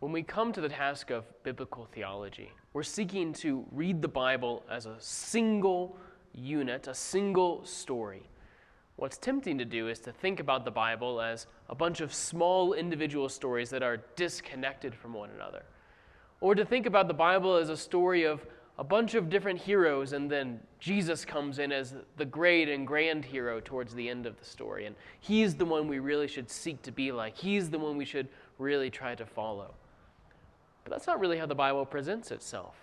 When we come to the task of biblical theology, we're seeking to read the Bible as a single unit, a single story. What's tempting to do is to think about the Bible as a bunch of small individual stories that are disconnected from one another. Or to think about the Bible as a story of a bunch of different heroes, and then Jesus comes in as the great and grand hero towards the end of the story. And he's the one we really should seek to be like. He's the one we should really try to follow. But that's not really how the Bible presents itself.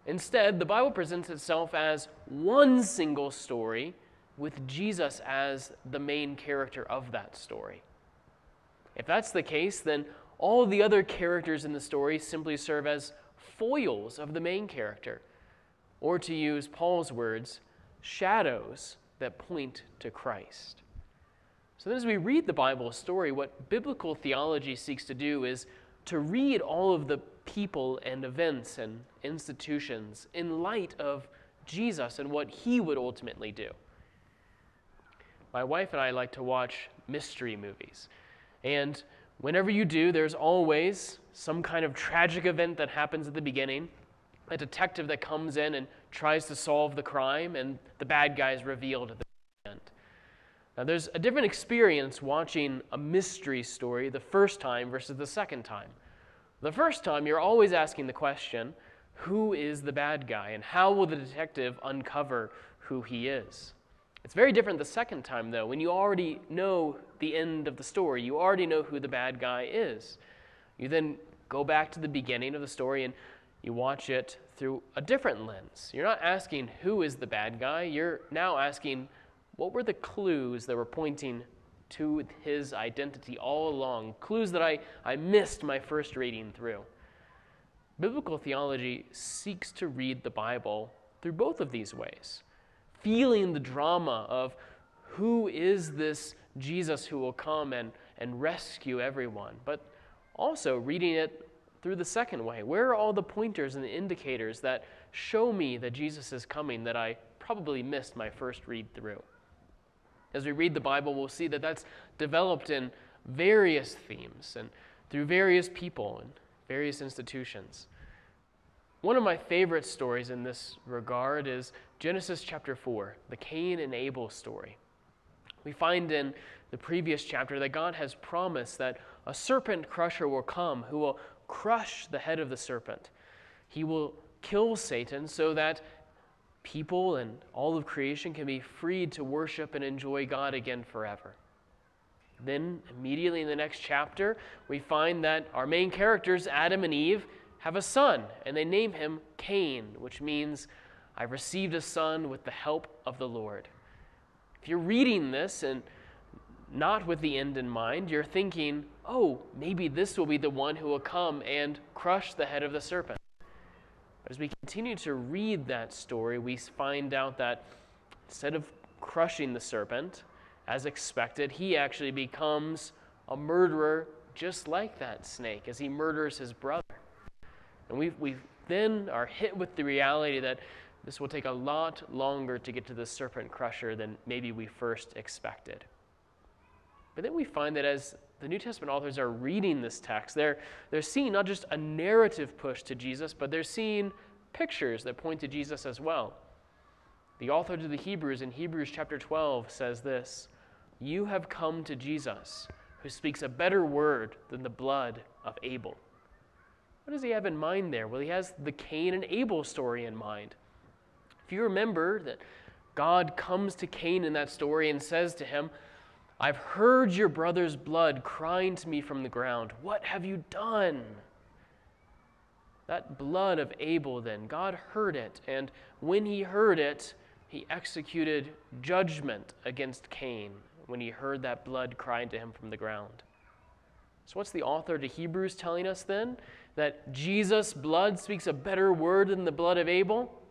Instead, the Bible presents itself as one single story with Jesus as the main character of that story. If that's the case, then all the other characters in the story simply serve as foils of the main character, or to use Paul's words, shadows that point to Christ. So then as we read the Bible story, what biblical theology seeks to do is to read all of the people and events and institutions in light of Jesus and what he would ultimately do. My wife and I like to watch mystery movies. And whenever you do, there's always some kind of tragic event that happens at the beginning, a detective that comes in and tries to solve the crime, and the bad guy is revealed at the end. Now, there's a different experience watching a mystery story the first time versus the second time. The first time, you're always asking the question, who is the bad guy, and how will the detective uncover who he is? It's very different the second time, though, when you already know the end of the story. You already know who the bad guy is. You then go back to the beginning of the story and you watch it through a different lens. You're not asking who is the bad guy. You're now asking what were the clues that were pointing to his identity all along, clues that I missed my first reading through. Biblical theology seeks to read the Bible through both of these ways, feeling the drama of who is this Jesus who will come and rescue everyone, but also reading it through the second way. Where are all the pointers and the indicators that show me that Jesus is coming that I probably missed my first read through? As we read the Bible, we'll see that that's developed in various themes and through various people and various institutions. One of my favorite stories in this regard is Genesis chapter 4, the Cain and Abel story. We find in the previous chapter that God has promised that a serpent crusher will come who will crush the head of the serpent. He will kill Satan so that people and all of creation can be freed to worship and enjoy God again forever. Then, immediately in the next chapter, we find that our main characters, Adam and Eve, have a son, and they name him Cain, which means, I received a son with the help of the Lord. If you're reading this and not with the end in mind, you're thinking, oh, maybe this will be the one who will come and crush the head of the serpent. But as we continue to read that story, we find out that instead of crushing the serpent, as expected, he actually becomes a murderer just like that snake as he murders his brother. And we then are hit with the reality that this will take a lot longer to get to the serpent crusher than maybe we first expected. But then we find that as the New Testament authors are reading this text, they're seeing not just a narrative push to Jesus, but they're seeing pictures that point to Jesus as well. The author to the Hebrews in Hebrews chapter 12 says this, "You have come to Jesus, who speaks a better word than the blood of Abel." What does he have in mind there? Well, he has the Cain and Abel story in mind. If you remember that God comes to Cain in that story and says to him, "I've heard your brother's blood crying to me from the ground. What have you done?" That blood of Abel then, God heard it, and when he heard it, he executed judgment against Cain when he heard that blood crying to him from the ground. So what's the author to Hebrews telling us then? That Jesus' blood speaks a better word than the blood of Abel?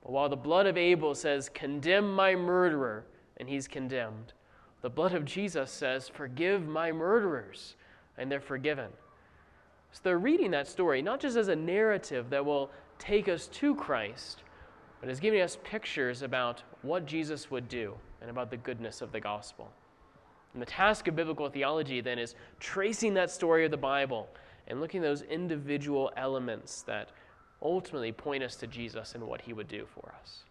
While the blood of Abel says, "Condemn my murderer," and he's condemned, the blood of Jesus says, "Forgive my murderers," and they're forgiven. So they're reading that story not just as a narrative that will take us to Christ, but is giving us pictures about what Jesus would do and about the goodness of the gospel. And the task of biblical theology then is tracing that story of the Bible and looking at those individual elements that ultimately point us to Jesus and what he would do for us.